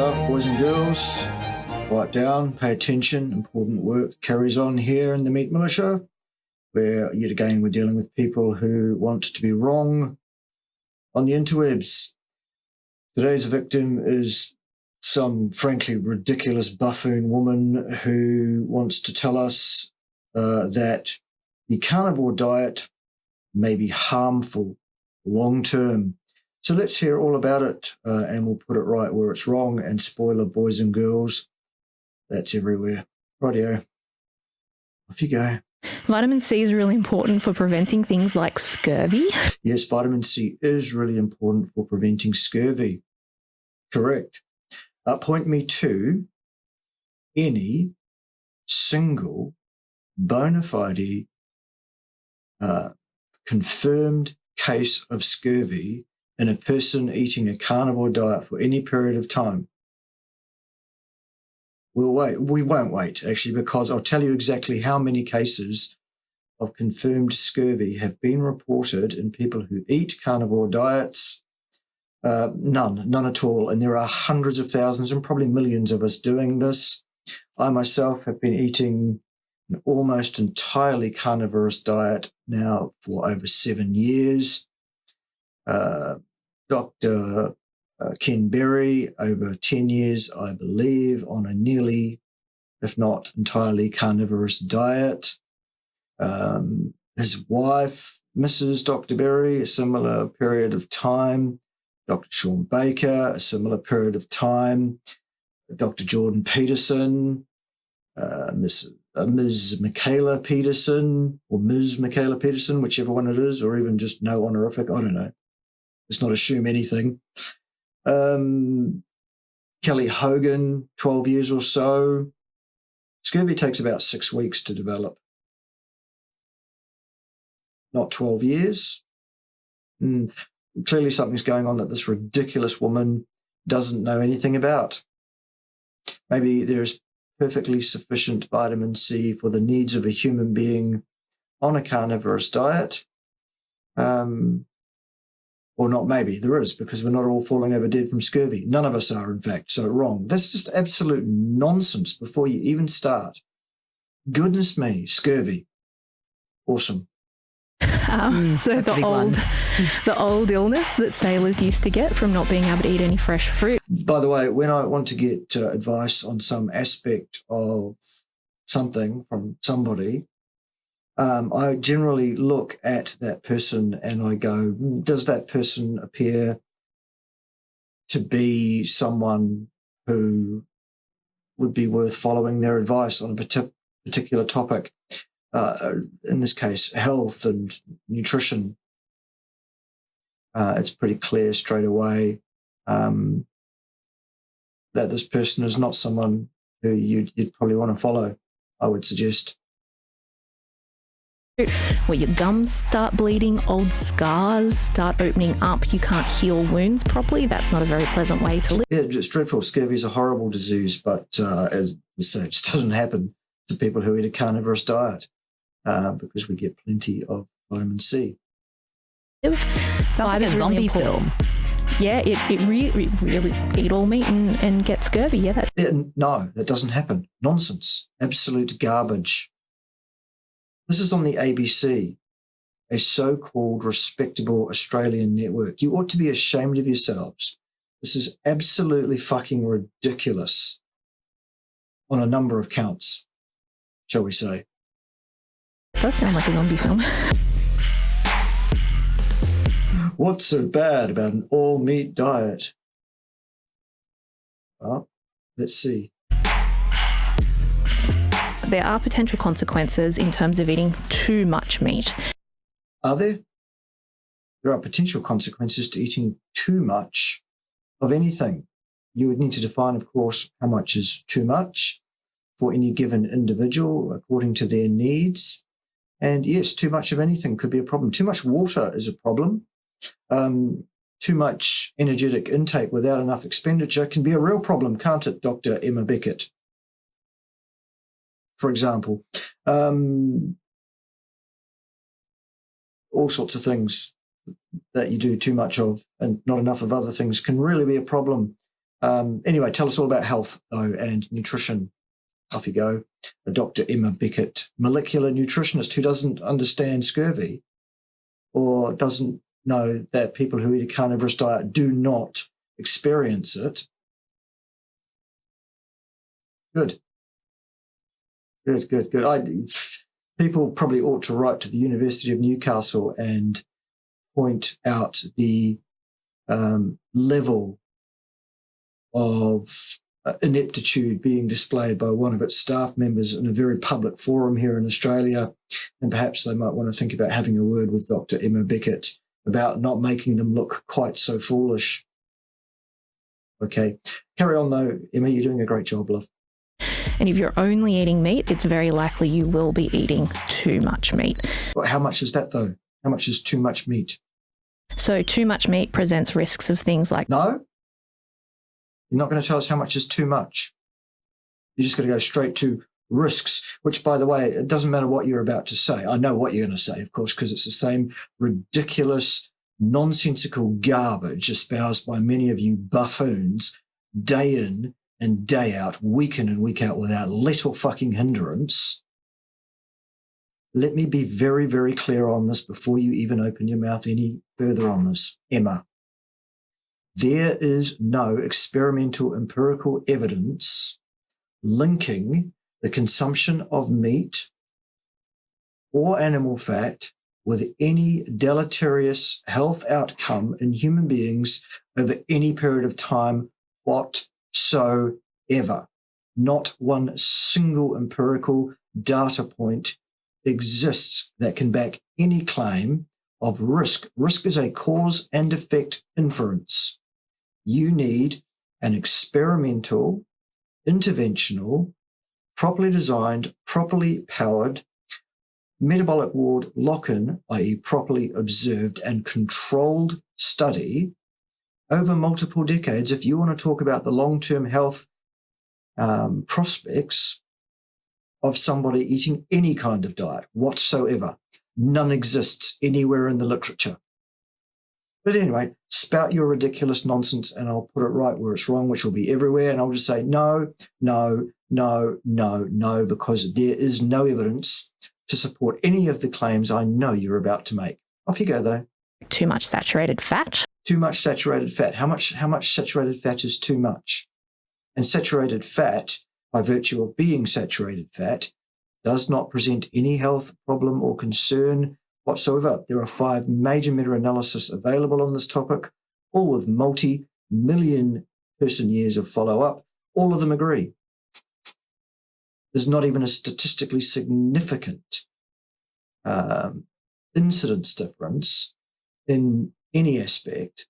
stuff, boys and girls. Quiet down, pay attention. Important work carries on here in the Meat Militia, where yet again we're dealing with people who want to be wrong on the interwebs. Today's victim is some frankly ridiculous buffoon woman who wants to tell us that the carnivore diet may be harmful long term. So let's hear all about it, and we'll put it right where it's wrong. And spoiler, boys and girls, that's everywhere. Rightio. Off you go. Vitamin C is really important for preventing things like scurvy. Yes, vitamin C is really important for preventing scurvy. Correct. Point me to any single bona fide confirmed case of scurvy in a person eating a carnivore diet for any period of time. We'll wait. We won't wait, actually, because I'll tell you exactly how many cases of confirmed scurvy have been reported in people who eat carnivore diets. None at all. And there are hundreds of thousands and probably millions of us doing this. I myself have been eating an almost entirely carnivorous diet now for over 7 years. Dr. Ken Berry, over 10 years, I believe, on a nearly, if not entirely, carnivorous diet. His wife, Mrs. Dr. Berry, a similar period of time. Dr. Sean Baker, a similar period of time. Dr. Jordan Peterson, Ms. Michaela Peterson, or Ms. Michaela Peterson, whichever one it is, or even just no honorific, I don't know. Let's not assume anything. Kelly Hogan, 12 years or so. Scurvy takes about 6 weeks to develop. Not 12 years. Clearly something's going on that this ridiculous woman doesn't know anything about. Maybe there's perfectly sufficient vitamin C for the needs of a human being on a carnivorous diet. Or not, maybe there is, because we're not all falling over dead from scurvy. None of us are, in fact, so wrong. That's just absolute nonsense before you even start. Goodness me, scurvy. Awesome. So the old illness that sailors used to get from not being able to eat any fresh fruit. By the way, when I want to get advice on some aspect of something from somebody, I generally look at that person and I go, does that person appear to be someone who would be worth following their advice on a particular topic? In this case, health and nutrition. It's pretty clear straight away that this person is not someone who you'd probably want to follow, I would suggest. Where your gums start bleeding, old scars start opening up, you can't heal wounds properly. That's not a very pleasant way to live. Yeah, it's dreadful. Scurvy is a horrible disease, but as I say, it just doesn't happen to people who eat a carnivorous diet because we get plenty of vitamin C. Sounds like a zombie film. Yeah, it really eat all meat and get scurvy. Yeah, no, that doesn't happen. Nonsense. Absolute garbage. This is on the ABC, a so-called respectable Australian network. You ought to be ashamed of yourselves. This is absolutely fucking ridiculous on a number of counts, shall we say. It does sound like a zombie film. What's so bad about an all-meat diet? Well, let's see. There are potential consequences in terms of eating too much meat. Are there? There are potential consequences to eating too much of anything. You would need to define, of course, how much is too much for any given individual according to their needs. And yes, too much of anything could be a problem. Too much water is a problem. Too much energetic intake without enough expenditure can be a real problem, can't it, Dr. Emma Beckett? For example, all sorts of things that you do too much of and not enough of other things can really be a problem Anyway, tell us all about health, though, and nutrition. Off you go. Dr. Emma Beckett, molecular nutritionist who doesn't understand scurvy or doesn't know that people who eat a carnivorous diet do not experience it. Good. People probably ought to write to the University of Newcastle and point out the level of ineptitude being displayed by one of its staff members in a very public forum here in Australia. And perhaps they might want to think about having a word with Dr. Emma Beckett about not making them look quite so foolish. Okay. Carry on, though. Emma, you're doing a great job, love. And if you're only eating meat, it's very likely you will be eating too much meat. Well, how much is that, though? How much is too much meat? So too much meat presents risks of things like... No? You're not going to tell us how much is too much. You're just going to go straight to risks, which, by the way, it doesn't matter what you're about to say. I know what you're going to say, of course, because it's the same ridiculous, nonsensical garbage espoused by many of you buffoons day in and day out, week in and week out, without little fucking hindrance. Let me be very, very clear on this before you even open your mouth any further on this, Emma. There is no experimental empirical evidence linking the consumption of meat or animal fat with any deleterious health outcome in human beings over any period of time whatsoever. Not one single empirical data point exists that can back any claim of risk. Risk is a cause and effect inference. You need an experimental, interventional, properly designed, properly powered, metabolic ward lock-in, i.e. properly observed and controlled study over multiple decades if you want to talk about the long-term health prospects of somebody eating any kind of diet whatsoever. None exists anywhere in the literature. But anyway, spout your ridiculous nonsense and I'll put it right where it's wrong, which will be everywhere. And I'll just say, no, because there is no evidence to support any of the claims I know you're about to make. Off you go, though. Too much saturated fat. Too much saturated fat. How much saturated fat is too much? And saturated fat, by virtue of being saturated fat, does not present any health problem or concern whatsoever. There are 5 major meta-analyses available on this topic, all with multi-million person years of follow-up. All of them agree. There's not even a statistically significant incidence difference in any aspect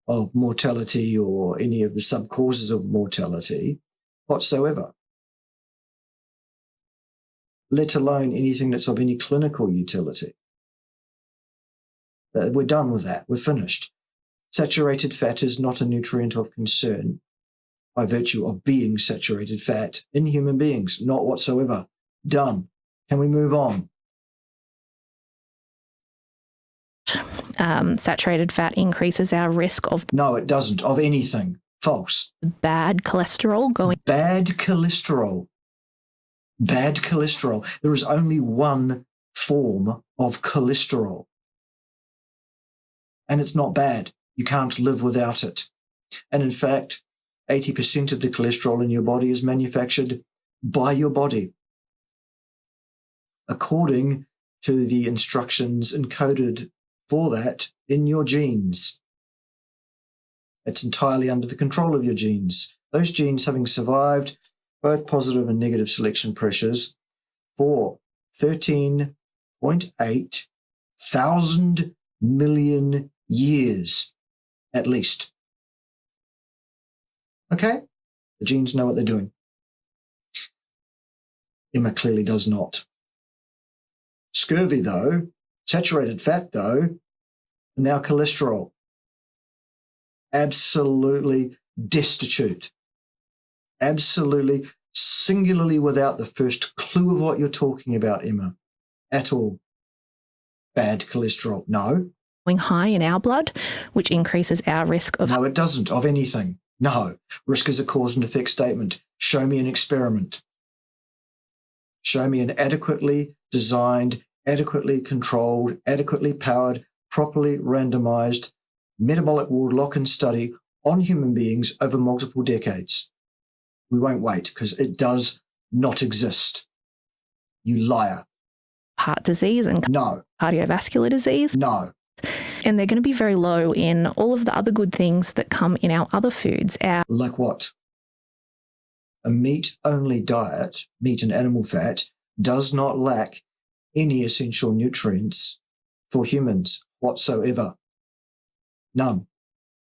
of mortality or any of the sub-causes of mortality whatsoever, let alone anything that's of any clinical utility. We're done with that. We're finished. Saturated fat is not a nutrient of concern by virtue of being saturated fat in human beings. Not whatsoever. Done. Can we move on? Saturated fat increases our risk of... No, it doesn't. Of anything. False. Bad cholesterol going... Bad cholesterol. Bad cholesterol. There is only one form of cholesterol. And it's not bad. You can't live without it. And in fact, 80% of the cholesterol in your body is manufactured by your body, according to the instructions encoded for that in your genes. It's entirely under the control of your genes. Those genes having survived both positive and negative selection pressures for 13.8 thousand million years, at least. Okay? The genes know what they're doing. Emma clearly does not. Scurvy, though, saturated fat, though, and now cholesterol. Absolutely destitute. Absolutely, singularly without the first clue of what you're talking about, Emma, at all. Bad cholesterol. No. High in our blood, which increases our risk of... No, it doesn't, of anything. No. Risk is a cause and effect statement. Show me an experiment. Show me an adequately designed, adequately controlled, adequately powered, properly randomized metabolic ward lock-in study on human beings over multiple decades. We won't wait because it does not exist. You liar. Heart disease and No. cardiovascular disease. No. And they're going to be very low in all of the other good things that come in our other foods. Like what? A meat-only diet, meat and animal fat, does not lack any essential nutrients for humans whatsoever. None.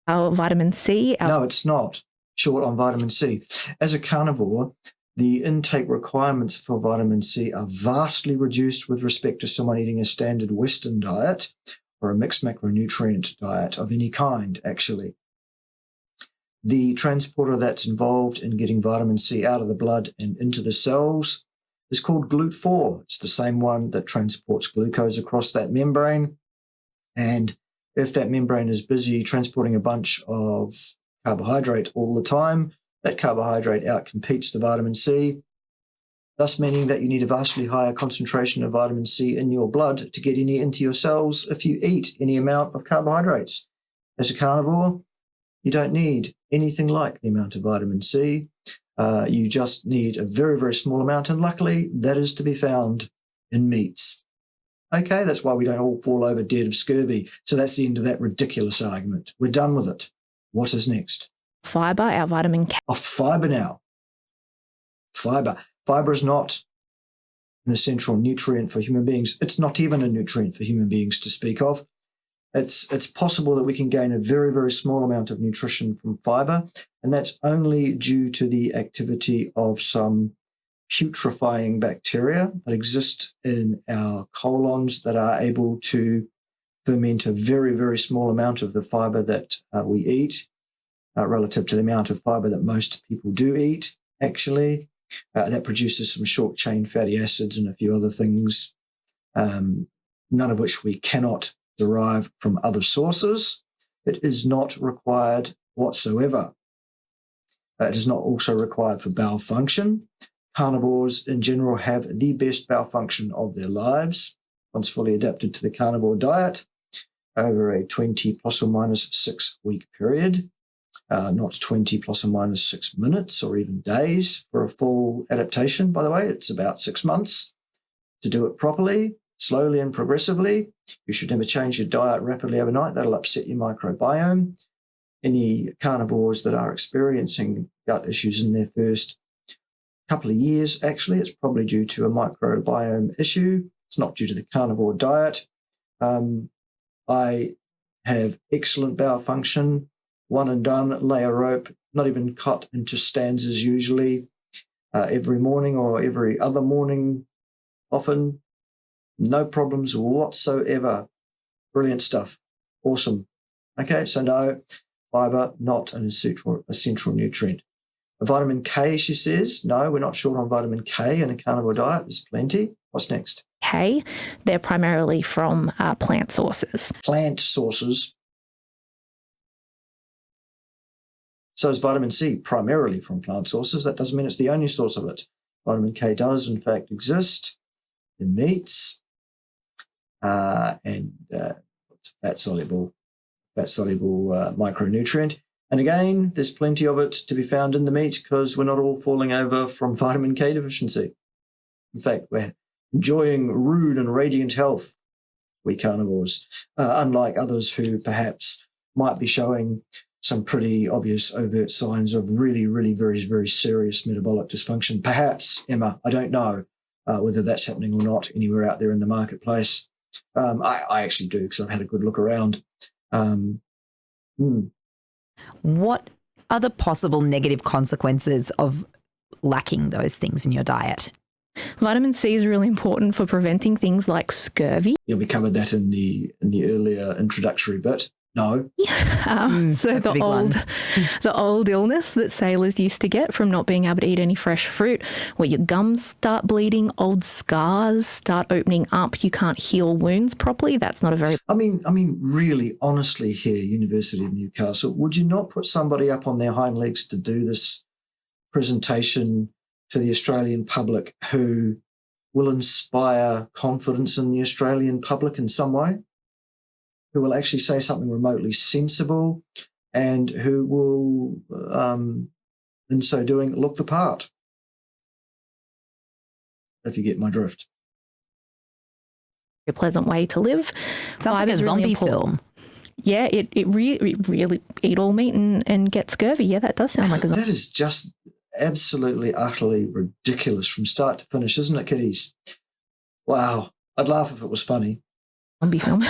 Our vitamin C. No, it's not short on vitamin C. As a carnivore, the intake requirements for vitamin C are vastly reduced with respect to someone eating a standard Western diet or a mixed macronutrient diet of any kind, actually. The transporter that's involved in getting vitamin C out of the blood and into the cells is called GLUT4. It's the same one that transports glucose across that membrane. And if that membrane is busy transporting a bunch of carbohydrate all the time, that carbohydrate outcompetes the vitamin C, thus meaning that you need a vastly higher concentration of vitamin C in your blood to get any into your cells if you eat any amount of carbohydrates. As a carnivore, you don't need anything like the amount of vitamin C. You just need a very, very small amount, and luckily that is to be found in meats. Okay, that's why we don't all fall over dead of scurvy. So that's the end of that ridiculous argument. We're done with it. What is next? Fibre, our vitamin K. Oh, fibre now. Fibre. Fibre is not an essential nutrient for human beings. It's not even a nutrient for human beings to speak of. It's possible that we can gain a very, very small amount of nutrition from fibre, and that's only due to the activity of some putrefying bacteria that exist in our colons that are able to ferment a very, very small amount of the fibre that we eat, relative to the amount of fibre that most people do eat, actually. That produces some short-chain fatty acids and a few other things, none of which we cannot derive from other sources. It is not required whatsoever. It is not also required for bowel function. Carnivores in general have the best bowel function of their lives once fully adapted to the carnivore diet over a 20 plus or minus 6 week period, not 20 plus or minus 6 minutes or even days for a full adaptation. By the way, it's about 6 months to do it properly, slowly and progressively. You should never change your diet rapidly overnight. That'll upset your microbiome. Any carnivores that are experiencing gut issues in their first couple of years, actually, it's probably due to a microbiome issue. It's not due to the carnivore diet. I have excellent bowel function, one and done, lay a rope, not even cut into stanzas usually, every morning or every other morning, often. No problems whatsoever. Brilliant stuff. Awesome. Okay, so no, fibre, not an essential nutrient. Vitamin K, she says. No, we're not short on vitamin K in a carnivore diet. There's plenty. What's next? K, they're primarily from plant sources. Plant sources. So is vitamin C primarily from plant sources. That doesn't mean it's the only source of it. Vitamin K does, in fact, exist in meats and fat-soluble micronutrient. And again, there's plenty of it to be found in the meat because we're not all falling over from vitamin K deficiency. In fact, we're enjoying rude and radiant health, we carnivores, unlike others who perhaps might be showing some pretty obvious overt signs of really, really very, very serious metabolic dysfunction. Perhaps, Emma, I don't know whether that's happening or not anywhere out there in the marketplace. I actually do because I've had a good look around. What are the possible negative consequences of lacking those things in your diet? Vitamin C is really important for preventing things like scurvy. Yeah, we covered that in the earlier introductory bit. No. So that's a big one. the old illness that sailors used to get from not being able to eat any fresh fruit, where your gums start bleeding, old scars start opening up, you can't heal wounds properly. That's not a very... I mean, really, honestly here, University of Newcastle, would you not put somebody up on their hind legs to do this presentation to the Australian public who will inspire confidence in the Australian public in some way? Who will actually say something remotely sensible and who will, in so doing, look the part, if you get my drift. A pleasant way to live. Sounds like a zombie film. Yeah, it really eat all meat and get scurvy. Yeah, that does sound like a zombie. That is just absolutely, utterly ridiculous from start to finish, isn't it, kiddies? Wow. I'd laugh if it was funny. Zombie film.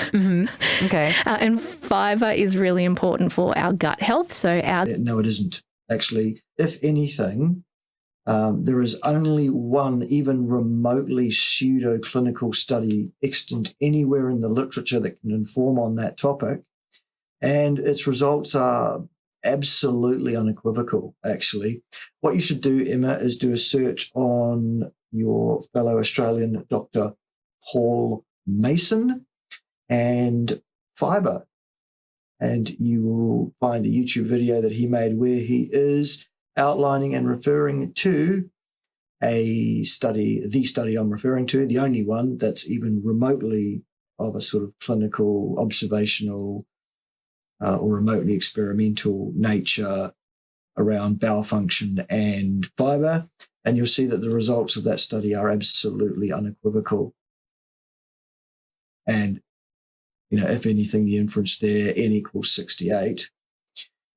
Mm-hmm. Okay. And fibre is really important for our gut health. So No, it isn't. Actually, if anything, there is only one even remotely pseudo-clinical study extant anywhere in the literature that can inform on that topic. And its results are absolutely unequivocal, actually. What you should do, Emma, is do a search on your fellow Australian Dr. Paul Mason and Fibre, and you will find a YouTube video that he made where he is outlining and referring to the study I'm referring to, the only one that's even remotely of a sort of clinical, observational, or remotely experimental nature around bowel function and fibre. And you'll see that the results of that study are absolutely unequivocal. And if anything, the inference there, N equals 68,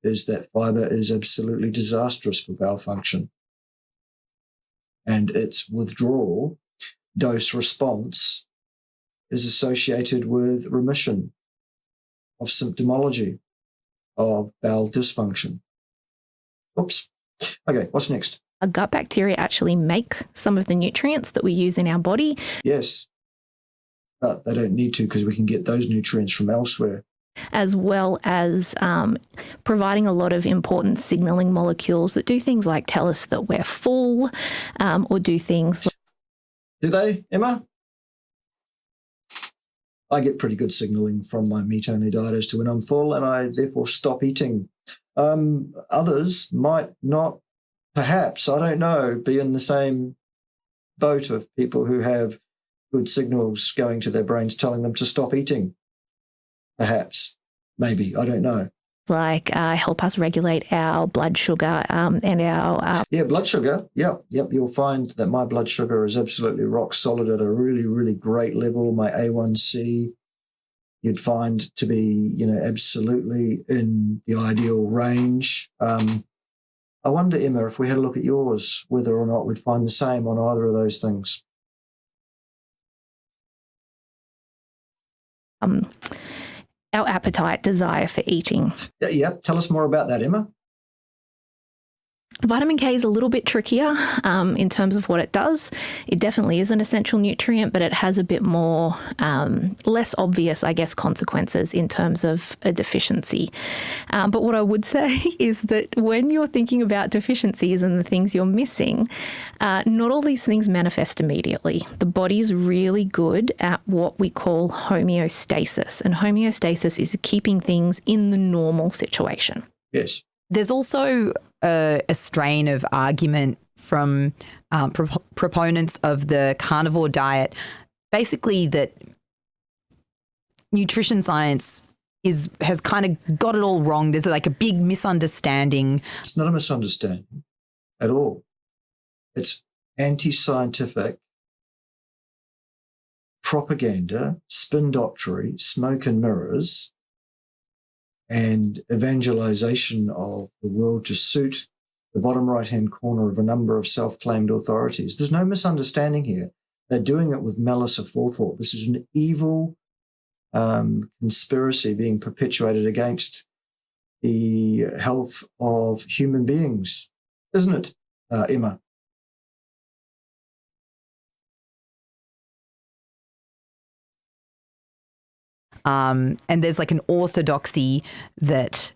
is that fibre is absolutely disastrous for bowel function. And its withdrawal dose response is associated with remission of symptomology of bowel dysfunction. Oops. Okay, what's next? Our gut bacteria actually make some of the nutrients that we use in our body. Yes. But they don't need to, because we can get those nutrients from elsewhere. As well as providing a lot of important signaling molecules that do things like tell us that we're full, or do things like... Do they, Emma? I get pretty good signaling from my meat-only diet as to when I'm full, and I therefore stop eating. Others might not, perhaps, I don't know, be in the same boat of people who have good signals going to their brains telling them to stop eating. Perhaps, maybe, I don't know. Like help us regulate our blood sugar and our... Yeah, blood sugar. Yep. You'll find that my blood sugar is absolutely rock solid at a really, really great level. My A1C, you'd find to be, absolutely in the ideal range. I wonder, Emma, if we had a look at yours, whether or not we'd find the same on either of those things. Our appetite, desire for eating. Yeah, tell us more about that, Emma. Vitamin K is a little bit trickier in terms of what it does. It definitely is an essential nutrient, but it has a bit more, less obvious, I guess, consequences in terms of a deficiency. But what I would say is that when you're thinking about deficiencies and the things you're missing, not all these things manifest immediately. The body's really good at what we call homeostasis, and homeostasis is keeping things in the normal situation. Yes. There's also a strain of argument from proponents of the carnivore diet, basically that nutrition science has kind of got it all wrong. There's like a big misunderstanding. It's not a misunderstanding at all. It's anti-scientific propaganda, spin doctory, smoke and mirrors, and evangelization of the world to suit the bottom right-hand corner of a number of self-claimed authorities. There's no misunderstanding here. They're doing it with malice aforethought. This is an evil conspiracy being perpetuated against the health of human beings, isn't it, Emma? and there's like an orthodoxy that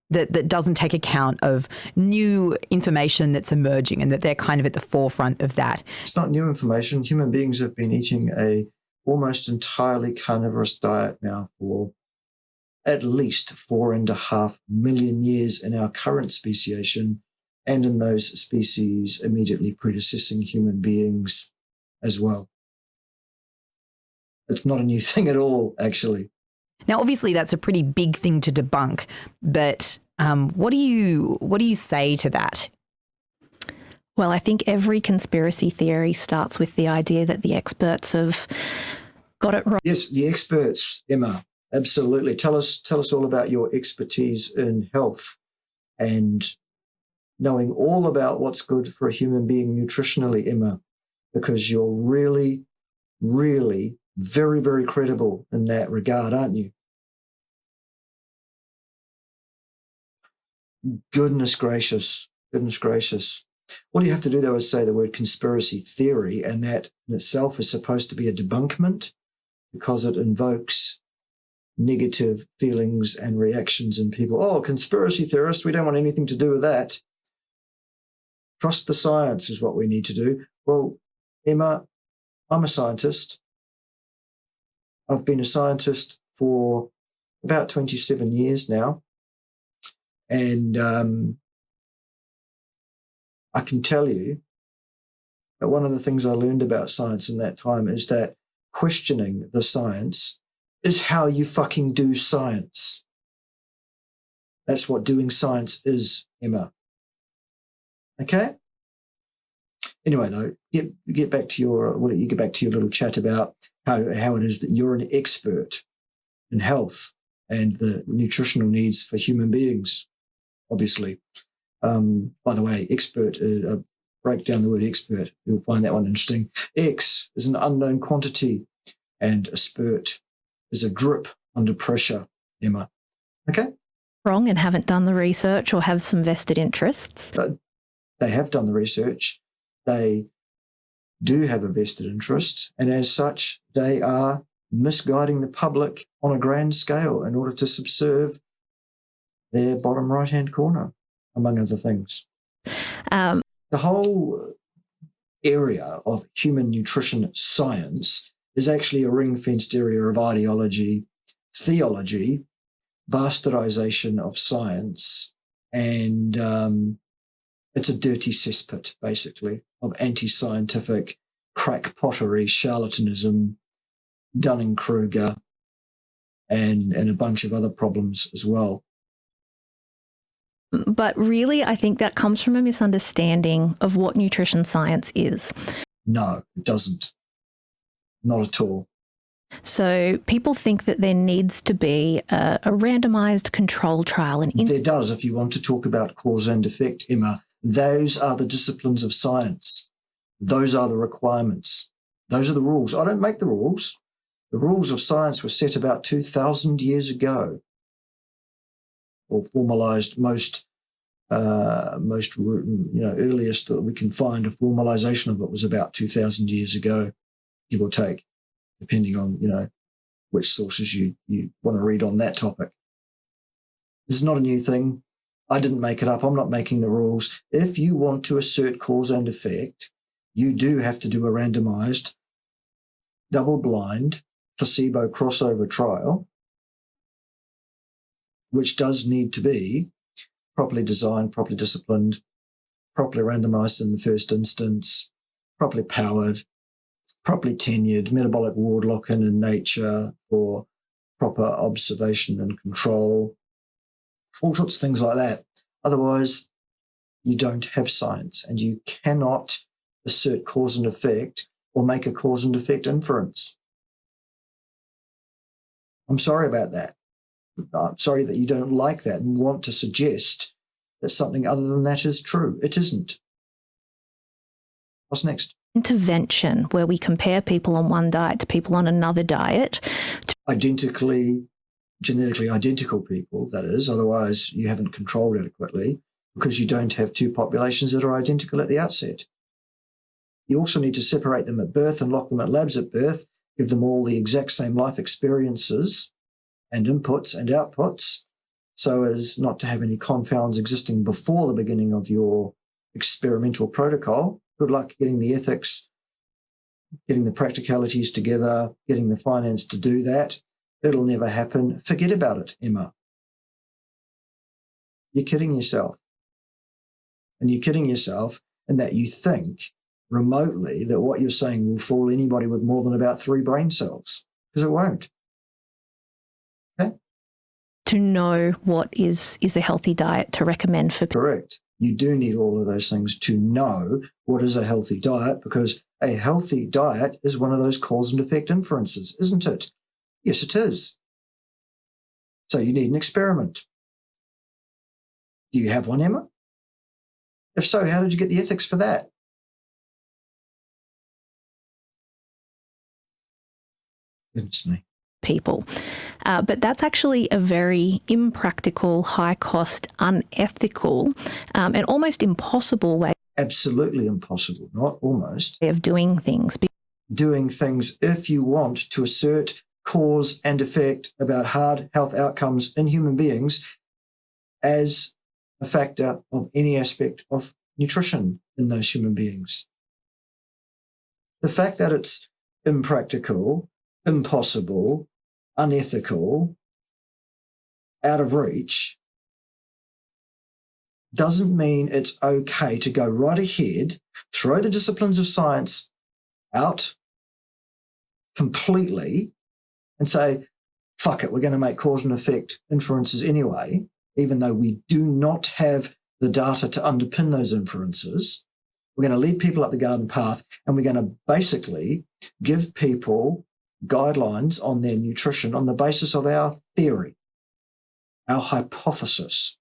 that doesn't take account of new information that's emerging, and that they're kind of at the forefront of that. It's not new information. Human beings have been eating a almost entirely carnivorous diet now for at least 4.5 million years in our current speciation, and in those species immediately predecessing human beings as well. It's not a new thing at all, actually. Now, obviously, that's a pretty big thing to debunk, but what do you say to that? Well, I think every conspiracy theory starts with the idea that the experts have got it wrong. Yes, the experts, Emma, absolutely. Tell us all about your expertise in health and knowing all about what's good for a human being nutritionally, Emma, because you're really, really very, very credible in that regard, aren't you? Goodness gracious. All you have to do, though, is say the word conspiracy theory, and that in itself is supposed to be a debunkment because it invokes negative feelings and reactions in people. Oh, conspiracy theorists, we don't want anything to do with that. Trust the science is what we need to do. Well, Emma, I'm a scientist. I've been a scientist for about 27 years now. And I can tell you that one of the things I learned about science in that time is that questioning the science is how you fucking do science. That's what doing science is, Emma. Okay? Anyway, though, get back to your little chat about how it is that you're an expert in health and the nutritional needs for human beings, obviously. By the way, expert, break down the word expert. You'll find that one interesting. X is an unknown quantity, and a spurt is a drip under pressure, Emma. Okay? Wrong and haven't done the research or have some vested interests. They have done the research. They do have a vested interest, and as such, they are misguiding the public on a grand scale in order to subserve their bottom right-hand corner, among other things. The whole area of human nutrition science is actually a ring-fenced area of ideology, theology, bastardization of science, and it's a dirty cesspit, basically, of anti-scientific crackpottery, charlatanism, Dunning-Kruger, and a bunch of other problems as well. But really, I think that comes from a misunderstanding of what nutrition science is. No, it doesn't. Not at all. So people think that there needs to be a randomized control trial. There does, if you want to talk about cause and effect, Emma. Those are the disciplines of science. Those are the requirements. Those are the rules. I don't make the rules. The rules of science were set about 2,000 years ago, or formalized earliest that we can find a formalization of it was about 2,000 years ago, give or take, depending on, which sources you want to read on that topic. This is not a new thing. I didn't make it up. I'm not making the rules. If you want to assert cause and effect, you do have to do a randomized, double-blind, placebo crossover trial, which does need to be properly designed, properly disciplined, properly randomized in the first instance, properly powered, properly tenured, metabolic ward lock-in in nature for proper observation and control, all sorts of things like that. Otherwise, you don't have science, and you cannot assert cause and effect or make a cause and effect inference. I'm sorry about that. I'm sorry that you don't like that and want to suggest that something other than that is true. It isn't. What's next? Intervention, where we compare people on one diet to people on another diet. Genetically identical people, that is. Otherwise, you haven't controlled adequately because you don't have two populations that are identical at the outset. You also need to separate them at birth and lock them at labs at birth give them all the exact same life experiences and inputs and outputs so as not to have any confounds existing before the beginning of your experimental protocol. Good luck getting the ethics, getting the practicalities together, getting the finance to do that. It'll never happen. Forget about it, Emma. You're kidding yourself. And you're kidding yourself in that you think remotely that what you're saying will fool anybody with more than about 3 brain cells, because it won't. Okay? To know what is a healthy diet to recommend for people. Correct. You do need all of those things to know what is a healthy diet, because a healthy diet is one of those cause and effect inferences, isn't it? Yes, it is. So you need an experiment. Do you have one, Emma? If so, how did you get the ethics for that? Goodness me. People. But that's actually a very impractical, high-cost, unethical, and almost impossible way. Absolutely impossible, not almost. Of doing things. Doing things if you want to assert cause and effect about hard health outcomes in human beings as a factor of any aspect of nutrition in those human beings. The fact that it's impractical, impossible, unethical, out of reach, doesn't mean it's okay to go right ahead, throw the disciplines of science out completely and say, fuck it, we're going to make cause and effect inferences anyway, even though we do not have the data to underpin those inferences. We're going to lead people up the garden path, and we're going to basically give people guidelines on their nutrition on the basis of our theory, our hypothesis.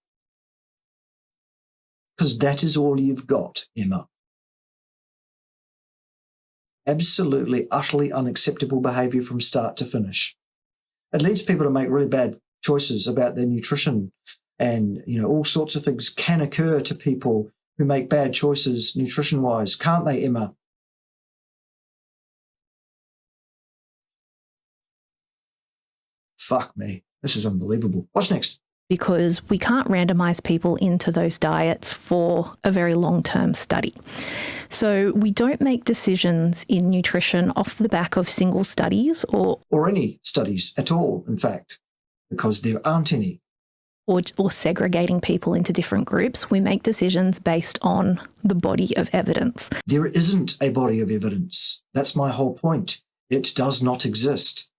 Because that is all you've got, Emma. Absolutely, utterly unacceptable behavior from start to finish. It leads people to make really bad choices about their nutrition, and, all sorts of things can occur to people who make bad choices nutrition-wise, can't they, Emma? Fuck me. This is unbelievable. What's next? Because we can't randomize people into those diets for a very long-term study. So we don't make decisions in nutrition off the back of single studies or any studies at all, in fact, because there aren't any. Or segregating people into different groups. We make decisions based on the body of evidence. There isn't a body of evidence. That's my whole point. It does not exist.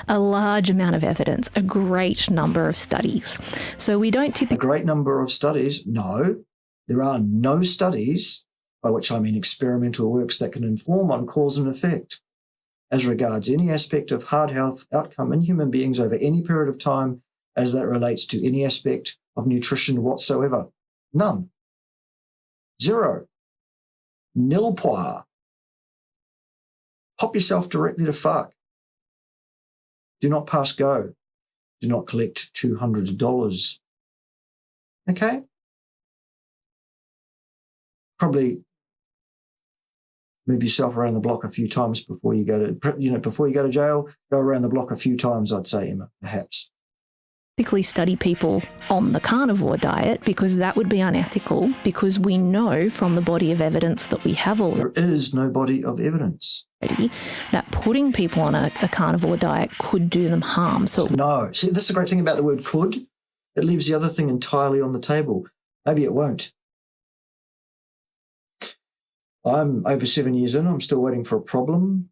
A large amount of evidence, a great number of studies. So we don't typically... A great number of studies? No. There are no studies, by which I mean experimental works, that can inform on cause and effect as regards any aspect of hard health outcome in human beings over any period of time as that relates to any aspect of nutrition whatsoever. None. Zero. Nil poir. Pop yourself directly to fuck. Do not pass go. Do not collect $200. Okay? Probably move yourself around the block a few times before you go to jail. Go around the block a few times, I'd say, Emma, perhaps. Typically study people on the carnivore diet because that would be unethical, because we know from the body of evidence that we have already. There is no body of evidence. That putting people on a carnivore diet could do them harm. So no. See, that's the great thing about the word could. It leaves the other thing entirely on the table. Maybe it won't. I'm over 7 years in. I'm still waiting for a problem.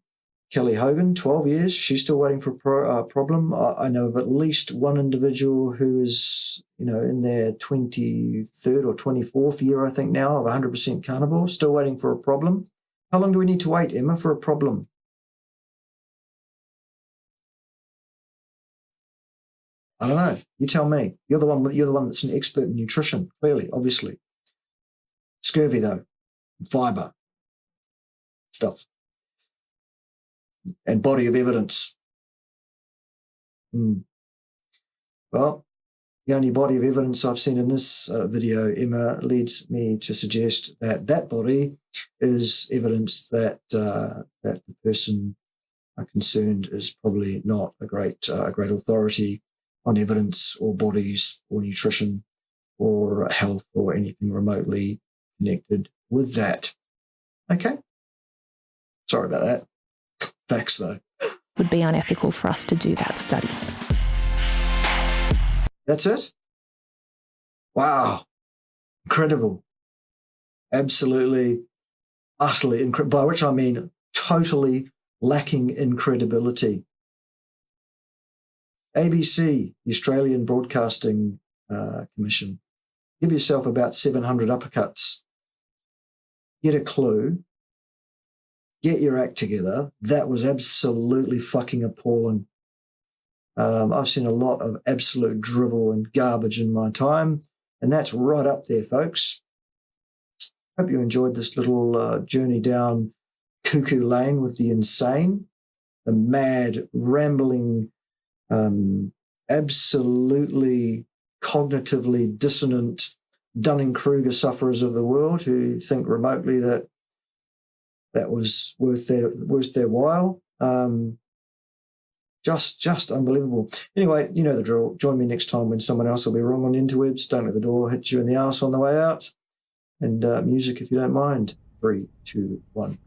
Kelly Hogan, 12 years. She's still waiting for a problem. I know of at least one individual who is, in their 23rd or 24th year, I think now, of 100% carnivore, still waiting for a problem. How long do we need to wait, Emma, for a problem? I don't know. You tell me. You're the one that's an expert in nutrition, clearly, obviously. Scurvy, though. Fibre. Stuff. And body of evidence. Well, the only body of evidence I've seen in this video, Emma, leads me to suggest that body is evidence that that the person concerned is probably not a great authority on evidence or bodies or nutrition or health or anything remotely connected with that. Okay. Sorry about that. Facts, though. Would be unethical for us to do that study. That's it? Wow. Incredible. Absolutely, utterly incredible, by which I mean totally lacking in credibility. ABC, the Australian Broadcasting Commission. Give yourself about 700 uppercuts. Get a clue. Get your act together. That was absolutely fucking appalling. I've seen a lot of absolute drivel and garbage in my time, and that's right up there, folks. Hope you enjoyed this little journey down cuckoo lane with the insane, the mad, rambling, absolutely cognitively dissonant Dunning-Kruger sufferers of the world who think remotely that was worth their while. Just unbelievable. Anyway, you know the drill. Join me next time when someone else will be wrong on the interwebs. Don't let the door hit you in the arse on the way out. And music, if you don't mind. 3, 2, 1.